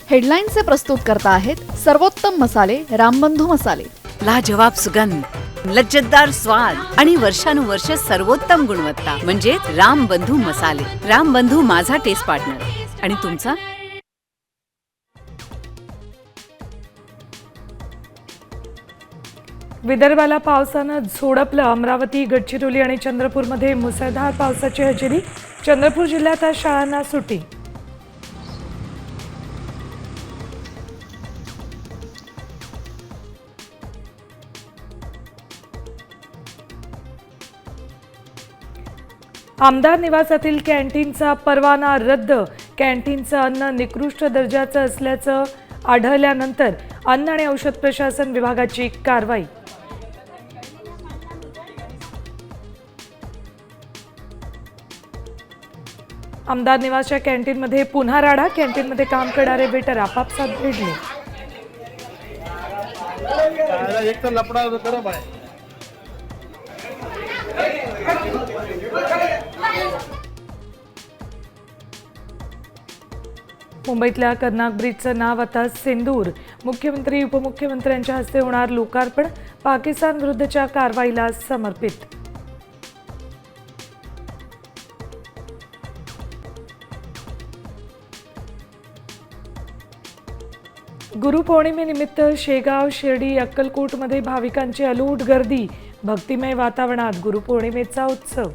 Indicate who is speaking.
Speaker 1: हेडलाईनचे प्रस्तुत करता आहेत सर्वोत्तम मसाले रामबंधू मसाले।
Speaker 2: लाजवाब सुगंध, लज्जतदार स्वाद आणि वर्षानुवर्ष सर्वोत्तम गुणवत्ता म्हणजे रामबंधू मसाले। रामबंधू माझा टेस्ट पार्टनर आणि तुमचा।
Speaker 3: विदर्भाला पावसानं झोडपलं। अमरावती, गडचिरोली आणि चंद्रपूरमध्ये मुसळधार पावसाची हजेरी। चंद्रपूर जिल्ह्यात आज शाळांना सुट्टी। आमदार निवासातील कॅन्टीनचा परवाना रद्द। कॅन्टीनचं अन्न निकृष्ट दर्जाचं असल्याचं आढळल्यानंतर अन्न आणि औषध प्रशासन विभागाची कारवाई। आमदार निवासच्या कॅन्टीनमध्ये पुन्हा राडा। कॅन्टीनमध्ये काम करणारे वेटर आपापसात भिडले।
Speaker 4: एक तर लफडा गरम आहे।
Speaker 3: मुंबईतल्या कर्नाक ब्रिजचं नाव आता सिंदूर। मुख्यमंत्री उपमुख्यमंत्र्यांच्या हस्ते होणार लोकार्पण। पाकिस्तान विरुद्धच्या कारवाईला समर्पित। गुरुपौर्णिमेनिमित्त शेगाव, शिर्डी, अक्कलकोटमध्ये भाविकांची अलोट गर्दी। भक्तिमय वातावरणात गुरुपौर्णिमेचा उत्सव।